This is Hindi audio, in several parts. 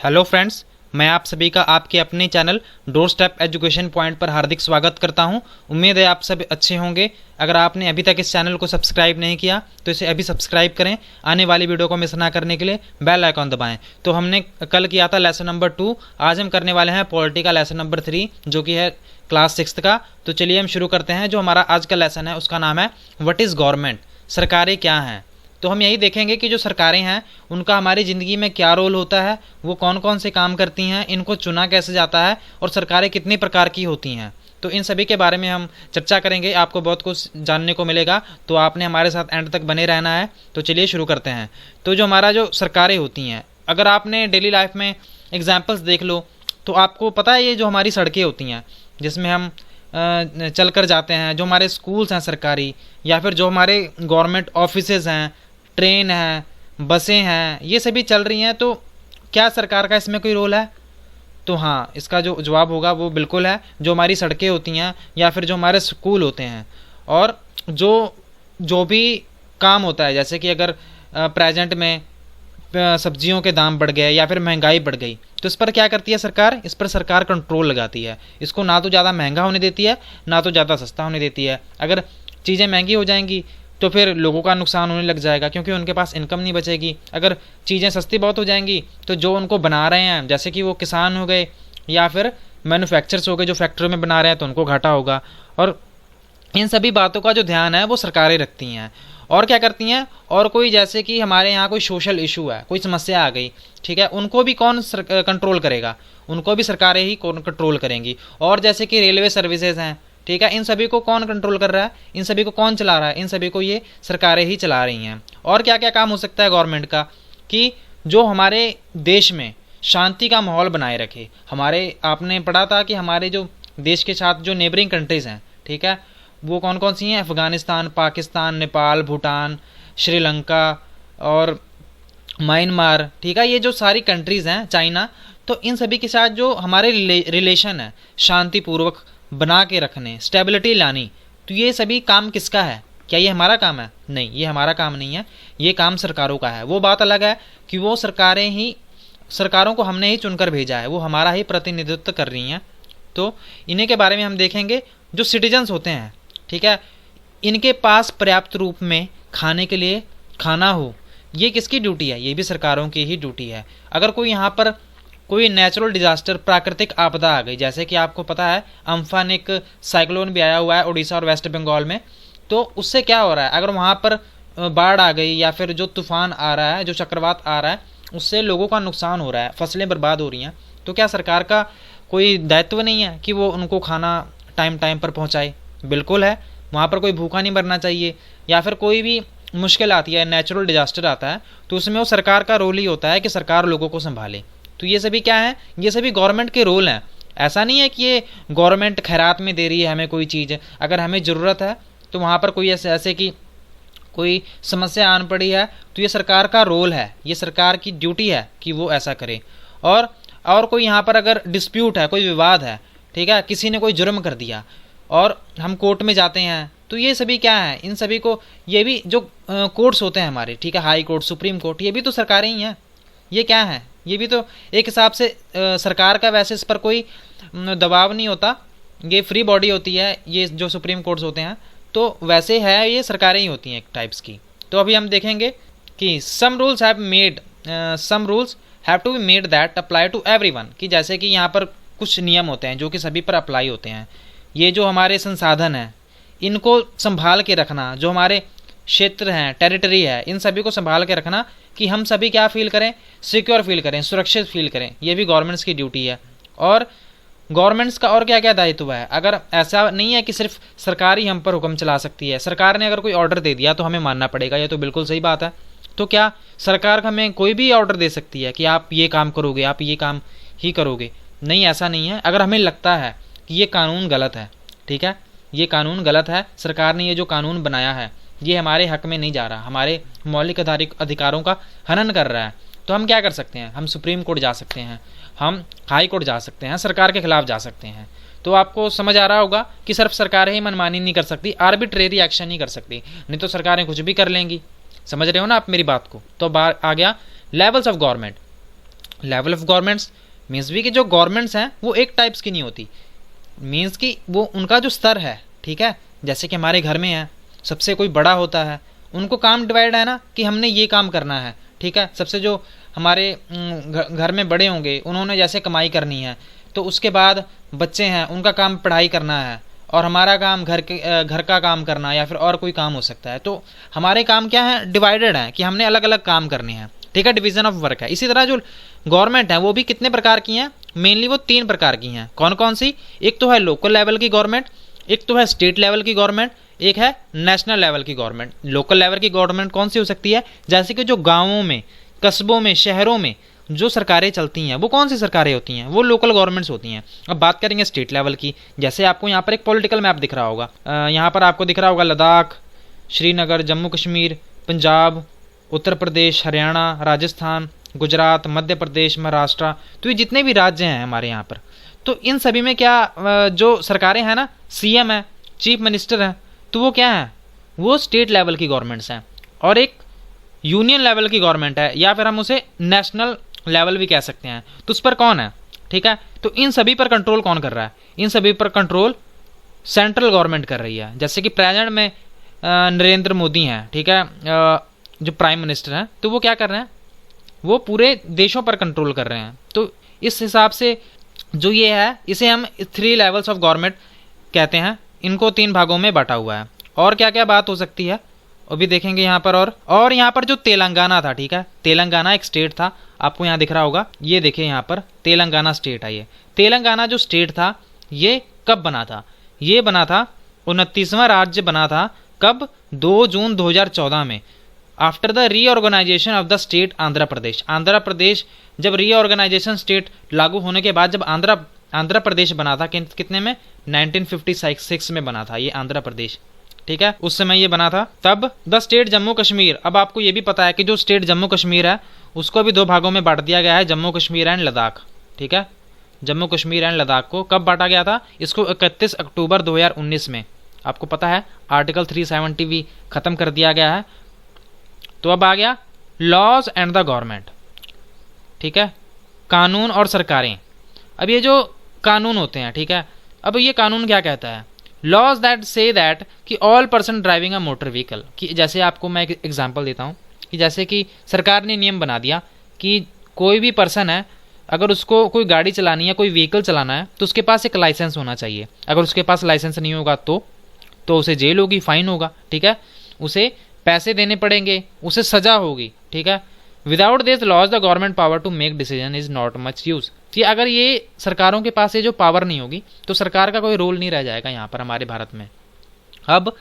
हेलो फ्रेंड्स, मैं आप सभी का आपके अपने channel door step education point पर हार्दिक स्वागत करता हूं। उम्मीद है आप सब अच्छे होंगे। अगर आपने अभी तक इस चैनल को सब्सक्राइब नहीं किया तो इसे अभी सब्सक्राइब करें। आने वाली वीडियो को मिस ना करने के लिए बेल आइकॉन दबाएं। तो हमने कल किया था लेसन नंबर 2, आज हम करने वाले हैं पॉलिटी का लेसन नंबर 3 जो कि है क्लास 6 का। तो चलिए हम शुरू करते हैं। जो हमारा आज का लेसन है उसका नाम है व्हाट इज़ गवर्नमेंट, सरकारें क्या हैं। तो हम यही देखेंगे कि जो सरकारें हैं उनका हमारी ज़िंदगी में क्या रोल होता है, वो कौन कौन से काम करती हैं, इनको चुना कैसे जाता है और सरकारें कितनी प्रकार की होती हैं। तो इन सभी के बारे में हम चर्चा करेंगे। आपको बहुत कुछ जानने को मिलेगा, तो आपने हमारे साथ एंड तक बने रहना है। तो चलिए शुरू करते हैं। तो जो हमारा जो सरकारें होती हैं, अगर आपने डेली लाइफ में एग्जाम्पल्स देख लो तो आपको पता है ये जो हमारी सड़कें होती हैं जिसमें हम चल कर जाते हैं, जो हमारे स्कूल्स हैं सरकारी, या फिर जो हमारे गवर्नमेंट ऑफिसेज हैं, ट्रेन है, बसें हैं, ये सभी चल रही हैं। तो क्या सरकार का इसमें कोई रोल है? तो हाँ, इसका जो जवाब होगा वो बिल्कुल है। जो हमारी सड़कें होती हैं या फिर जो हमारे स्कूल होते हैं और जो भी काम होता है, जैसे कि अगर प्रेजेंट में सब्जियों के दाम बढ़ गए या फिर महंगाई बढ़ गई तो इस पर क्या करती है सरकार? इस पर सरकार कंट्रोल लगाती है। इसको ना तो ज़्यादा महंगा होने देती है ना तो ज़्यादा सस्ता होने देती है। अगर चीज़ें महंगी हो जाएंगी तो फिर लोगों का नुकसान होने लग जाएगा क्योंकि उनके पास इनकम नहीं बचेगी। अगर चीज़ें सस्ती बहुत हो जाएंगी तो जो उनको बना रहे हैं, जैसे कि वो किसान हो गए या फिर मैन्युफैक्चरर्स हो गए जो फैक्ट्रियों में बना रहे हैं, तो उनको घाटा होगा। और इन सभी बातों का जो ध्यान है वो सरकारें रखती हैं। और क्या करती हैं? और कोई जैसे कि हमारे यहाँ कोई सोशल इशू है, कोई समस्या आ गई, ठीक है, उनको भी कौन कंट्रोल करेगा? उनको भी सरकारें ही कंट्रोल करेंगी। और जैसे कि रेलवे सर्विसेज हैं, ठीक है, इन सभी को कौन कंट्रोल कर रहा है? इन सभी को कौन चला रहा है? इन सभी को ये सरकारें ही चला रही हैं। और क्या क्या काम हो सकता है गवर्नमेंट का? कि जो हमारे देश में शांति का माहौल बनाए रखे। आपने पढ़ा था कि हमारे जो देश के साथ जो नेबरिंग कंट्रीज़ हैं, ठीक है, वो कौन कौन सी हैं? अफ़गानिस्तान, पाकिस्तान, नेपाल, भूटान, श्रीलंका और म्यांमार, ठीक है, ये जो सारी कंट्रीज़ हैं, चाइना, तो इन सभी के साथ जो हमारे रिलेशन है शांतिपूर्वक बना के रखने, स्टेबिलिटी लानी, तो ये सभी काम किसका है? क्या ये हमारा काम है? नहीं, ये हमारा काम नहीं है, ये काम सरकारों का है। वो बात अलग है कि वो सरकारों को हमने ही चुनकर भेजा है, वो हमारा ही प्रतिनिधित्व कर रही हैं। तो इन्हीं के बारे में हम देखेंगे। जो सिटीजन्स होते हैं, ठीक है, इनके पास पर्याप्त रूप में खाने के लिए खाना हो, ये किसकी ड्यूटी है? ये भी सरकारों की ही ड्यूटी है। अगर कोई यहाँ पर कोई नेचुरल डिजास्टर, प्राकृतिक आपदा आ गई, जैसे कि आपको पता है अम्फान एक साइक्लोन भी आया हुआ है उड़ीसा और वेस्ट बंगाल में, तो उससे क्या हो रहा है? अगर वहाँ पर बाढ़ आ गई या फिर जो तूफान आ रहा है, जो चक्रवात आ रहा है, उससे लोगों का नुकसान हो रहा है, फसलें बर्बाद हो रही हैं, तो क्या सरकार का कोई दायित्व नहीं है कि वो उनको खाना टाइम टाइम पर पहुँचाए? बिल्कुल है। वहाँ पर कोई भूखा नहीं मरना चाहिए। या फिर कोई भी मुश्किल आती है, नेचुरल डिजास्टर आता है, तो उसमें वो सरकार का रोल ही होता है कि सरकार लोगों को संभाले। तो ये सभी क्या है? ये सभी गवर्नमेंट के रोल हैं। ऐसा नहीं है कि ये गवर्नमेंट खैरात में दे रही है हमें कोई चीज़। अगर हमें ज़रूरत है तो वहाँ पर कोई ऐसे कि कोई समस्या आन पड़ी है, तो ये सरकार का रोल है, ये सरकार की ड्यूटी है कि वो ऐसा करे। और कोई यहाँ पर अगर डिस्प्यूट है, कोई विवाद है, ठीक है, किसी ने कोई जुर्म कर दिया और हम कोर्ट में जाते हैं, तो ये सभी क्या है? इन सभी को, ये भी जो कोर्ट्स होते हैं हमारे, ठीक है, हाई कोर्ट, सुप्रीम कोर्ट, ये भी तो सरकारें ही हैं। ये क्या है? ये भी तो एक हिसाब से सरकार का, वैसे इस पर कोई दबाव नहीं होता, ये फ्री बॉडी होती है, ये जो सुप्रीम कोर्ट्स होते हैं, तो वैसे है ये सरकारें ही होती हैं एक टाइप्स की। तो अभी हम देखेंगे कि some rules have to be made that apply to everyone, कि जैसे कि यहाँ पर कुछ नियम होते हैं जो कि सभी पर अप्लाई होते हैं। ये जो हमारे संसाधन हैं इनको संभाल के रखना, जो हमारे क्षेत्र हैं, टेरिटरी है, इन सभी को संभाल के रखना कि हम सभी क्या फील करें? सिक्योर फील करें, सुरक्षित फील करें। ये भी गवर्नमेंट्स की ड्यूटी है। और गवर्नमेंट्स का और क्या क्या दायित्व है? अगर ऐसा नहीं है कि सिर्फ सरकार ही हम पर हुक्म चला सकती है, सरकार ने अगर कोई ऑर्डर दे दिया तो हमें मानना पड़ेगा, ये तो बिल्कुल सही बात है। तो क्या सरकार हमें कोई भी ऑर्डर दे सकती है कि आप ये काम करोगे, आप ये काम ही करोगे? नहीं, ऐसा नहीं है। अगर हमें लगता है कि ये कानून गलत है, ठीक है, ये कानून गलत है, सरकार ने ये जो कानून बनाया है ये हमारे हक में नहीं जा रहा, हमारे मौलिक अधिकारों का हनन कर रहा है, तो हम क्या कर सकते हैं? हम सुप्रीम कोर्ट जा सकते हैं, हम हाई कोर्ट जा सकते हैं, सरकार के खिलाफ जा सकते हैं। तो आपको समझ आ रहा होगा कि सिर्फ सरकारें ही मनमानी नहीं कर सकती, आर्बिट्रेरी एक्शन नहीं कर सकती, नहीं तो सरकारें कुछ भी कर लेंगी। समझ रहे हो ना आप मेरी बात को? तो आ गया levels of government. Level of governments means भी कि जो गवर्नमेंट्स हैं वो एक टाइप्स की नहीं होती, मीन्स कि वो उनका जो स्तर है, ठीक है, जैसे कि हमारे घर में है, सबसे कोई बड़ा होता है, उनको काम डिवाइड है ना कि हमने ये काम करना है, ठीक है। सबसे जो हमारे घर में बड़े होंगे उन्होंने जैसे कमाई करनी है, तो उसके बाद बच्चे हैं उनका काम पढ़ाई करना है, और हमारा काम घर का काम करना या फिर और कोई काम हो सकता है। तो हमारे काम क्या है, डिवाइडेड है कि हमने अलग अलग काम करने हैं, ठीक है, डिवीजन ऑफ वर्क है। इसी तरह जो गवर्नमेंट है वो भी कितने प्रकार की हैं, मेनली वो 3 प्रकार की हैं। कौन कौन सी? एक तो है लोकल लेवल की गवर्नमेंट, एक तो है स्टेट लेवल की गवर्नमेंट, एक है नेशनल लेवल की गवर्नमेंट। लोकल लेवल की गवर्नमेंट कौन सी हो सकती है, जैसे कि जो गाँवों में, कस्बों में, शहरों में जो सरकारें चलती हैं वो कौन सी सरकारें होती हैं, वो लोकल गवर्नमेंट्स होती हैं। अब बात करेंगे स्टेट लेवल की, जैसे आपको यहाँ पर एक पॉलिटिकल मैप दिख रहा होगा, यहाँ पर आपको दिख रहा होगा लद्दाख, श्रीनगर, जम्मू कश्मीर, पंजाब, उत्तर प्रदेश, हरियाणा, राजस्थान, गुजरात, मध्य प्रदेश, महाराष्ट्र। तो ये जितने भी राज्य हैं हमारे यहाँ पर, तो इन सभी में क्या जो सरकारें हैं ना, सीएम है, चीफ मिनिस्टर है, तो वो क्या है, वो स्टेट लेवल की गवर्नमेंट्स हैं। और एक यूनियन लेवल की गवर्नमेंट है, या फिर हम उसे नेशनल लेवल भी कह सकते हैं। तो उस पर कौन है, ठीक है। तो इन सभी पर कंट्रोल कौन कर रहा है, इन सभी पर कंट्रोल सेंट्रल गवर्नमेंट कर रही है। जैसे कि प्रेजेंट में नरेंद्र मोदी हैं, ठीक है, जो प्राइम मिनिस्टर हैं, तो वो क्या कर रहे हैं, वो पूरे देशों पर कंट्रोल कर रहे हैं। तो इस हिसाब से जो ये है, इसे हम 3 लेवल्स ऑफ गवर्नमेंट कहते हैं। इनको 3 भागों में बांटा हुआ है। और क्या क्या बात हो सकती है अभी देखेंगे यहाँ पर। और यहाँ पर जो तेलंगाना था, ठीक है, तेलंगाना एक स्टेट था, आपको यहाँ दिख रहा होगा, ये देखिए यहाँ पर तेलंगाना स्टेट है। ये तेलंगाना जो स्टेट था ये कब बना था, ये बना था 29वां राज्य बना था कब, 2 जून 2014 में, after the reorganisation of the state Andhra Pradesh. Andhra Pradesh जब रीऑर्गेनाइजेशन स्टेट लागू होने के बाद जब आंध्र प्रदेश बना था, कितने में, 1956 में बना था ये आंध्र प्रदेश, ठीक है, उस समय ये बना था। तब द स्टेट जम्मू कश्मीर, अब आपको ये भी पता है कि जो स्टेट जम्मू कश्मीर है उसको भी 2 भागों में बांट दिया गया है, जम्मू कश्मीर एंड लद्दाख, ठीक है। जम्मू कश्मीर एंड लद्दाख को कब बांटा गया था, इसको 31 अक्टूबर 2019 में, आपको पता है आर्टिकल 370 भी खत्म कर दिया गया है। तो अब आ गया लॉज एंड द गवर्नमेंट, ठीक है, कानून और सरकारें। अब ये जो कानून होते हैं, ठीक है, अब ये कानून क्या कहता है, लॉज दैट से दैट कि all person driving a motor vehicle, कि जैसे आपको मैं एक एग्जांपल देता हूँ कि जैसे कि सरकार ने नियम बना दिया कि कोई भी पर्सन है, अगर उसको कोई गाड़ी चलानी है, कोई व्हीकल चलाना है, तो उसके पास एक लाइसेंस होना चाहिए। अगर उसके पास लाइसेंस नहीं होगा तो उसे जेल होगी, फाइन होगा, ठीक है, उसे पैसे देने पड़ेंगे, उसे सजा होगी, ठीक है। Without this laws the government power to make decision is not much use, कि अगर ये सरकारों के पास ये जो पावर नहीं होगी तो सरकार का कोई रोल नहीं रह जाएगा यहाँ पर हमारे भारत में। अब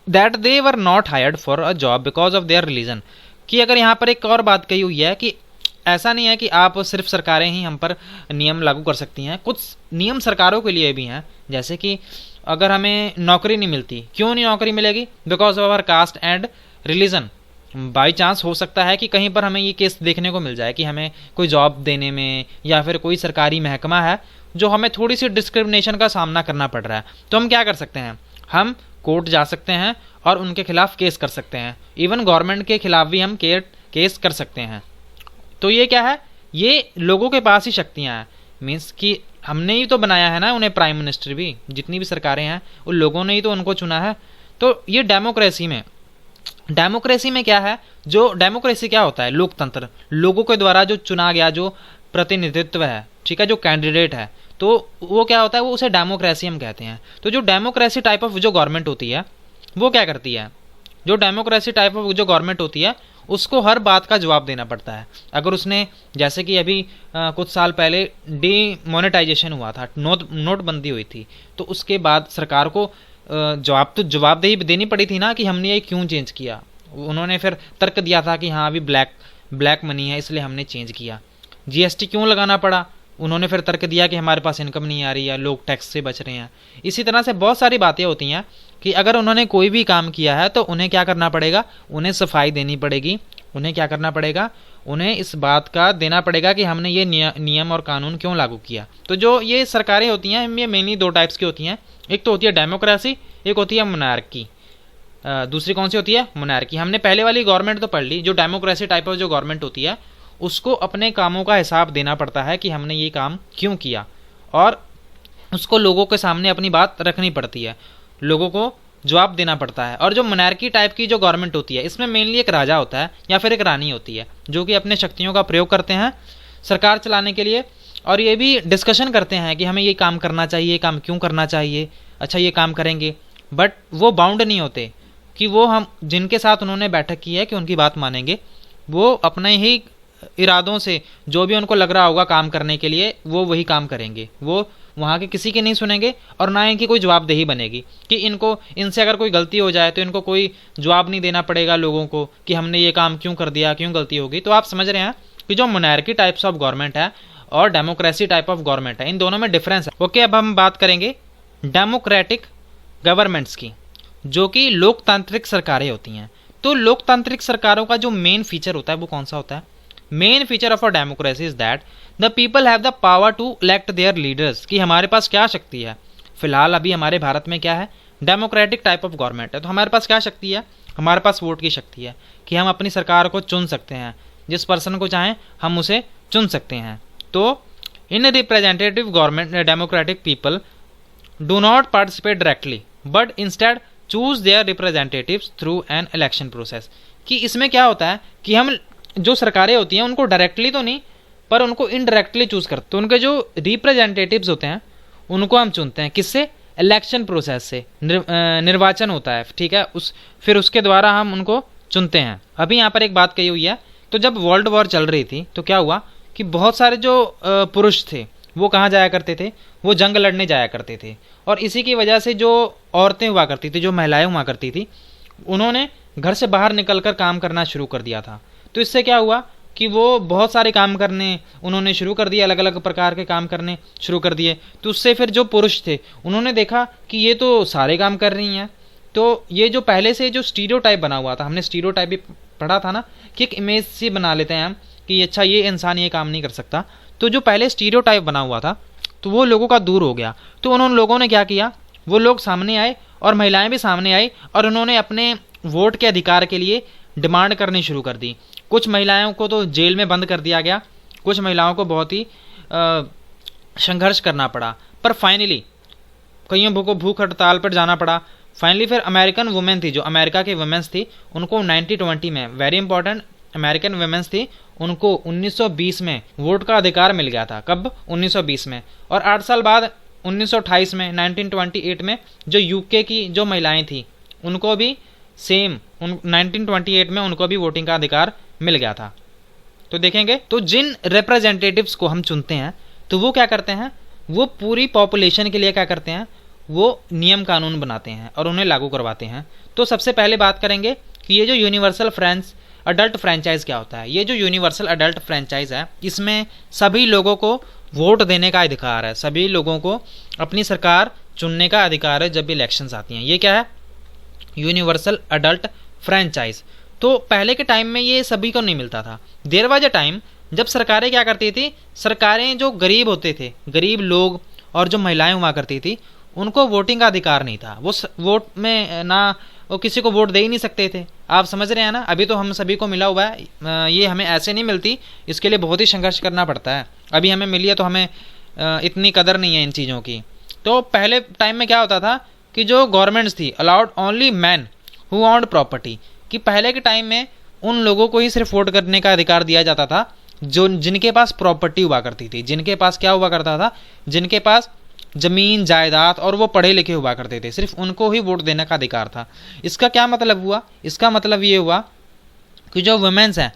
that they were not hired for a job because of their religion, कि अगर यहाँ पर एक और बात कही हुई है कि ऐसा नहीं है कि आप सिर्फ सरकारें ही हम पर नियम लागू कर सकती हैं, कुछ नियम सरकारों के लिए भी हैं। जैसे कि अगर हमें नौकरी नहीं मिलती, क्यों नहीं नौकरी मिलेगी, because of our caste and religion. By chance हो सकता है कि कहीं पर हमें ये केस देखने को मिल जाए कि हमें कोई जॉब देने में या फिर कोई सरकारी महकमा है जो हमें थोड़ी सी डिस्क्रिमिनेशन का सामना करना पड़ रहा है, तो हम क्या कर सकते हैं, हम कोर्ट जा सकते हैं और उनके खिलाफ केस कर सकते हैं। इवन गवर्नमेंट के खिलाफ भी हम केस कर सकते हैं। तो ये क्या है, ये लोगों के पास ही शक्तियाँ हैं, मीन्स कि हमने ही तो बनाया है ना उन्हें, प्राइम मिनिस्टर भी, जितनी भी सरकारें हैं उन लोगों ने ही तो उनको चुना है। तो ये डेमोक्रेसी में क्या है, जो डेमोक्रेसी क्या होता है, लोकतंत्र, लोगों के द्वारा जो चुना गया जो प्रतिनिधित्व है, ठीक है, जो कैंडिडेट है, तो वो क्या होता है, वो उसे डेमोक्रेसी हम कहते हैं। तो जो डेमोक्रेसी टाइप ऑफ जो गवर्नमेंट होती है वो क्या करती है, जो डेमोक्रेसी टाइप ऑफ जो गवर्नमेंट होती है उसको हर बात का जवाब देना पड़ता है। अगर उसने, जैसे कि अभी कुछ साल पहले डीमोनेटाइजेशन हुआ था, नोटबंदी हुई थी, तो उसके बाद सरकार को जवाबदेही देनी पड़ी थी ना कि हमने ये क्यों चेंज किया। उन्होंने फिर तर्क दिया था कि हाँ अभी ब्लैक मनी है इसलिए हमने चेंज किया। जीएसटी क्यों लगाना पड़ा, उन्होंने फिर तर्क दिया कि हमारे पास इनकम नहीं आ रही है, लोग टैक्स से बच रहे हैं। इसी तरह से बहुत सारी बातें होती हैं कि अगर उन्होंने कोई भी काम किया है तो उन्हें क्या करना पड़ेगा, उन्हें सफाई देनी पड़ेगी, उन्हें क्या करना पड़ेगा, उन्हें इस बात का देना पड़ेगा कि हमने ये नियम और कानून क्यों लागू किया। तो जो ये सरकारें होती हैं ये मेनली 2 टाइप्स की होती हैं, एक तो होती है डेमोक्रेसी, एक होती है मोनार्की। दूसरी कौन सी होती है, मोनार्की। हमने पहले वाली गवर्नमेंट तो पढ़ ली, जो डेमोक्रेसी टाइप ऑफ जो गवर्नमेंट होती है उसको अपने कामों का हिसाब देना पड़ता है कि हमने ये काम क्यों किया, और उसको लोगों के सामने अपनी बात रखनी पड़ती है, लोगों को जवाब देना पड़ता है। और जो मोनार्की टाइप की जो गवर्नमेंट होती है, इसमें मेनली एक राजा होता है या फिर एक रानी होती है जो कि अपने शक्तियों का प्रयोग करते हैं सरकार चलाने के लिए, और ये भी डिस्कशन करते हैं कि हमें ये काम करना चाहिए, ये काम क्यों करना चाहिए, अच्छा ये काम करेंगे। बट वो बाउंड नहीं होते कि वो हम जिनके साथ उन्होंने बैठक की है कि उनकी बात मानेंगे, वो अपने ही इरादों से जो भी उनको लग रहा होगा काम करने के लिए वो वही काम करेंगे, वो वहाँ के किसी की नहीं सुनेंगे और ना इनकी कोई जवाबदेही बनेगी कि इनसे अगर कोई गलती हो जाए तो इनको कोई जवाब नहीं देना पड़ेगा लोगों को कि हमने ये काम क्यों कर दिया, क्यों गलती होगी। तो आप समझ रहे हैं कि जो मोनार्की टाइप्स ऑफ गवर्नमेंट है और डेमोक्रेसी टाइप ऑफ गवर्नमेंट है, इन दोनों में डिफरेंस है। ओके, अब हम बात करेंगे डेमोक्रेटिक गवर्नमेंट्स की, जो कि लोकतांत्रिक सरकारें होती हैं। तो लोकतांत्रिक सरकारों का जो मेन फीचर होता है वो कौन सा होता है? Main feature of a democracy is that the people have the power to elect their leaders. कि हमारे पास क्या शक्ति है, फिलहाल अभी हमारे भारत में क्या है, डेमोक्रेटिक टाइप ऑफ गवर्नमेंट है, तो हमारे पास क्या शक्ति है, हमारे पास वोट की शक्ति है कि हम अपनी सरकार को चुन सकते हैं, जिस पर्सन को चाहें हम उसे चुन सकते हैं। तो in representative government democratic people do not participate directly but instead choose there representatives through an election process. कि इसमें क्या होता है कि हम जो सरकारें होती हैं उनको डायरेक्टली तो नहीं पर उनको इनडायरेक्टली चूज करते हैं। तो उनके जो रिप्रेजेंटेटिव्स होते हैं उनको हम चुनते हैं किससे? इलेक्शन प्रोसेस से, निर्वाचन होता है, ठीक है, फिर उसके द्वारा हम उनको चुनते हैं। अभी यहाँ पर एक बात कही हुई है, तो जब वर्ल्ड वॉर चल रही थी तो क्या हुआ कि बहुत सारे जो पुरुष थे वो कहाँ जाया करते थे, वो जंग लड़ने जाया करते थे, और इसी की वजह से जो औरतें हुआ करती थी, जो महिलाएं हुआ करती थी, उन्होंने घर से बाहर निकलकर काम करना शुरू कर दिया था। तो इससे क्या हुआ कि वो बहुत सारे काम करने उन्होंने शुरू कर दिए, अलग अलग प्रकार के काम करने शुरू कर दिए। तो उससे फिर जो पुरुष थे उन्होंने देखा कि ये तो सारे काम कर रही हैं, तो ये जो पहले से जो स्टीरियोटाइप बना हुआ था, हमने स्टीरियोटाइप भी पढ़ा था ना कि एक इमेज सी बना लेते हैं हम कि अच्छा ये इंसान ये काम नहीं कर सकता। तो जो पहले स्टीरियोटाइप बना हुआ था तो वो लोगों का दूर हो गया। तो उन्होंने लोगों ने क्या किया, वो लोग सामने आए और महिलाएं भी सामने आई और उन्होंने अपने वोट के अधिकार के लिए डिमांड करनी शुरू कर दी। कुछ महिलाओं को तो जेल में बंद कर दिया गया, कुछ महिलाओं को बहुत ही संघर्ष करना पड़ा, पर फाइनली कईयों को भूख हड़ताल पर जाना पड़ा। फाइनली फिर अमेरिकन वुमेन थी, जो अमेरिका की वुमेन्स थी, उनको 1920 में, वेरी इंपॉर्टेंट, अमेरिकन वुमेन्स थी, उनको 1920 में वोट का अधिकार मिल गया था। कब? 1920 में। और 8 साल बाद 1928 में, 1928 में जो यूके की जो महिलाएं थी उनको भी सेम 1928 में उनको भी वोटिंग का अधिकार मिल गया था। तो देखेंगे, तो जिन रिप्रेजेंटेटिव्स को हम चुनते हैं तो वो क्या करते हैं, वो पूरी पॉपुलेशन के लिए क्या करते हैं, वो नियम कानून बनाते हैं और उन्हें लागू करवाते हैं। तो सबसे पहले बात करेंगे कि ये जो यूनिवर्सल अडल्ट फ्रेंचाइज क्या होता है। ये जो यूनिवर्सल अडल्ट फ्रेंचाइज है, इसमें सभी लोगों को वोट देने का अधिकार है, सभी लोगों को अपनी सरकार चुनने का अधिकार है जब भी इलेक्शंस आती हैं। ये क्या है? Universal adult franchise. तो पहले के टाइम में ये सभी को नहीं मिलता था। देयर वाज अ टाइम जब सरकारें क्या करती थी, सरकारें जो गरीब होते थे, गरीब लोग और जो महिलाएं हुआ करती थी, उनको वोटिंग का अधिकार नहीं था। वो वोट में ना, वो किसी को वोट दे ही नहीं सकते थे। आप समझ रहे हैं ना, अभी तो हम सभी को मिला हुआ है, ये हमें ऐसे नहीं मिलती, इसके लिए बहुत ही संघर्ष करना पड़ता है। अभी हमें मिली है तो हमें इतनी कदर नहीं है इन चीज़ों की। तो पहले टाइम में क्या होता था कि जो गवर्नमेंट्स थी allowed only man who owned property, कि पहले के टाइम में उन लोगों को ही सिर्फ वोट करने का अधिकार दिया जाता था जो जिनके पास प्रॉपर्टी हुआ करती थी, जिनके पास क्या हुआ करता था, जिनके पास जमीन जायदाद और वो पढ़े लिखे हुआ करते थे, सिर्फ उनको ही वोट देने का अधिकार था। इसका क्या मतलब हुआ? इसका मतलब ये हुआ कि जो वुमेन्स हैं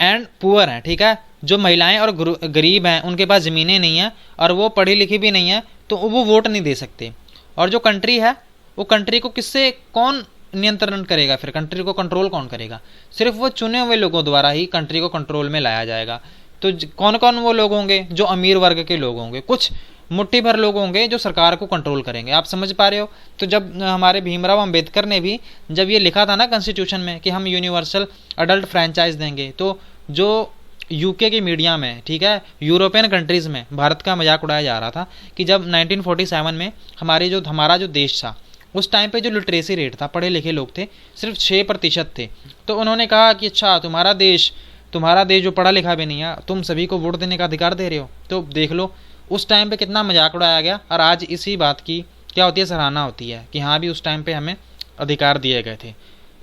एंड पुअर हैं, ठीक है, जो महिलाएं और गरीब हैं, उनके पास ज़मीनें नहीं हैं और वो पढ़ी लिखी भी नहीं है, तो वो वोट नहीं दे सकते। और जो कंट्री है, वो कंट्री को किससे कौन नियंत्रण करेगा, फिर कंट्री को कंट्रोल कौन करेगा? सिर्फ वो चुने हुए लोगों द्वारा ही कंट्री को कंट्रोल में लाया जाएगा। तो कौन कौन वो लोग होंगे? जो अमीर वर्ग के लोग होंगे, कुछ मुट्ठी भर लोग होंगे जो सरकार को कंट्रोल करेंगे। आप समझ पा रहे हो? तो जब हमारे भीमराव अंबेडकर ने भी जब ये लिखा था ना कॉन्स्टिट्यूशन में कि हम यूनिवर्सल अडल्ट फ्रेंचाइज देंगे, तो जो यूके की मीडिया में, ठीक है, यूरोपियन कंट्रीज़ में भारत का मजाक उड़ाया जा रहा था कि जब 1947 में हमारा जो देश था, उस टाइम पे जो लिटरेसी रेट था, पढ़े लिखे लोग थे, सिर्फ 6% थे। तो उन्होंने कहा कि अच्छा, तुम्हारा देश तुम्हारा देश जो पढ़ा लिखा भी नहीं है, तुम सभी को वोट देने का अधिकार दे रहे हो। तो देख लो उस टाइम पे कितना मजाक उड़ाया गया, और आज इसी बात की क्या होती है, सराहना होती है कि हाँ भी उस टाइम पे हमें अधिकार दिए गए थे।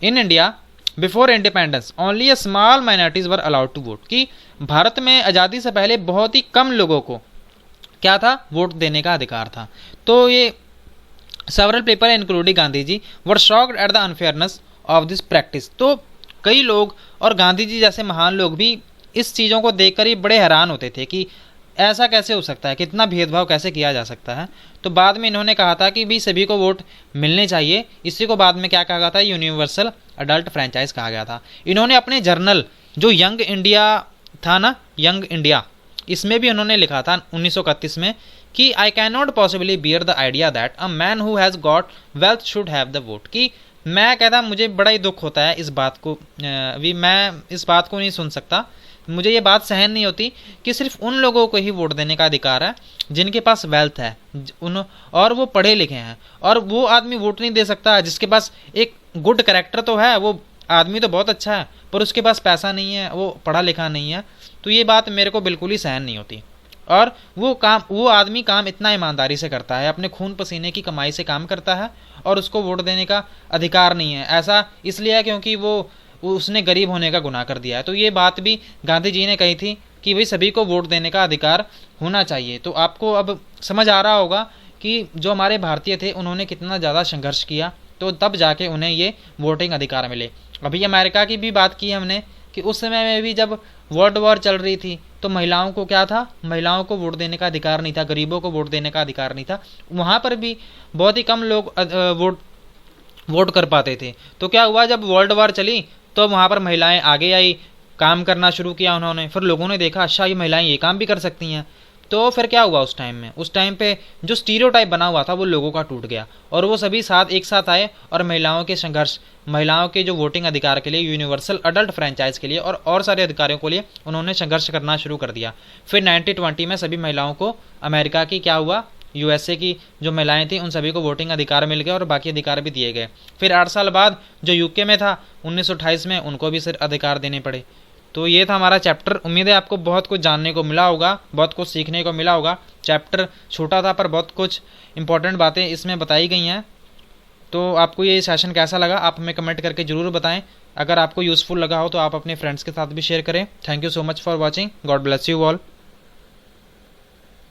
In India before independence only a small minorities were allowed to vote, कि भारत में आज़ादी से पहले बहुत ही कम लोगों को क्या था, वोट देने का अधिकार था। तो ये several people including Gandhi ji were shocked at the unfairness of this practice. तो कई लोग और गांधी जी जैसे महान लोग भी इस चीज़ों को देखकर ही बड़े हैरान होते थे कि ऐसा कैसे हो सकता है, कितना भेदभाव कैसे किया जा सकता है। तो बाद में इन्होंने कहा था कि भी सभी को वोट मिलने चाहिए। इसी को बाद में क्या कहा गया था, यूनिवर्सल अडल्ट फ्रेंचाइज कहा गया था। इन्होंने अपने जर्नल जो यंग इंडिया था ना, यंग इंडिया, इसमें भी उन्होंने लिखा था 1931 में कि I can not possibly bear the idea that a man who has got wealth should have the vote, कि मैं कहता मुझे बड़ा ही दुख होता है इस बात को, अभी मैं इस बात को नहीं सुन सकता, मुझे ये बात सहन नहीं होती कि सिर्फ उन लोगों को ही वोट देने का अधिकार है जिनके पास वेल्थ है और वो पढ़े लिखे हैं, और वो आदमी वोट नहीं दे सकता जिसके पास एक गुड कैरेक्टर तो है, वो आदमी तो बहुत अच्छा है पर उसके पास पैसा नहीं है, वो पढ़ा लिखा नहीं है। तो ये बात मेरे को बिल्कुल ही सहन नहीं होती। और वो आदमी काम इतना ईमानदारी से करता है, अपने खून पसीने की कमाई से काम करता है, और उसको वोट देने का अधिकार नहीं है। ऐसा इसलिए है क्योंकि उसने गरीब होने का गुनाह कर दिया है। तो ये बात भी गांधी जी ने कही थी कि भाई सभी को वोट देने का अधिकार होना चाहिए। तो आपको अब समझ आ रहा होगा कि जो हमारे भारतीय थे उन्होंने कितना ज़्यादा संघर्ष किया, तो तब जाके उन्हें ये वोटिंग अधिकार मिले। अभी अमेरिका की भी बात की हमने कि उस समय में भी जब वर्ल्ड वॉर चल रही थी तो महिलाओं को क्या था, महिलाओं को वोट देने का अधिकार नहीं था, गरीबों को वोट देने का अधिकार नहीं था। वहाँ पर भी बहुत ही कम लोग वोट कर पाते थे। तो क्या हुआ, जब वर्ल्ड वॉर चली तो वहाँ पर महिलाएं आगे आई, काम करना शुरू किया उन्होंने। फिर लोगों ने देखा अच्छा ये महिलाएं ये काम भी कर सकती हैं। तो फिर क्या हुआ, उस टाइम पे जो स्टीरियोटाइप बना हुआ था वो लोगों का टूट गया, और वो सभी एक साथ आए और महिलाओं के संघर्ष, महिलाओं के जो वोटिंग अधिकार के लिए, यूनिवर्सल अडल्ट फ्रेंचाइज के लिए और सारे अधिकारों के लिए उन्होंने संघर्ष करना शुरू कर दिया। फिर 1920 में सभी महिलाओं को अमेरिका की क्या हुआ, यूएसए की जो महिलाएं थी उन सभी को वोटिंग अधिकार मिल गया और बाकी अधिकार भी दिए गए। फिर 8 साल बाद जो यूके में था 1928 में, उनको भी सिर्फ अधिकार देने पड़े। तो ये था हमारा चैप्टर। उम्मीद है आपको बहुत कुछ जानने को मिला होगा, बहुत कुछ सीखने को मिला होगा। चैप्टर छोटा था पर बहुत कुछ इंपॉर्टेंट बातें इसमें बताई गई हैं। तो आपको ये सेशन कैसा लगा आप हमें कमेंट करके ज़रूर बताएं। अगर आपको यूज़फुल लगा हो तो आप अपने फ्रेंड्स के साथ भी शेयर करें। Thank you so much for watching. God bless you all.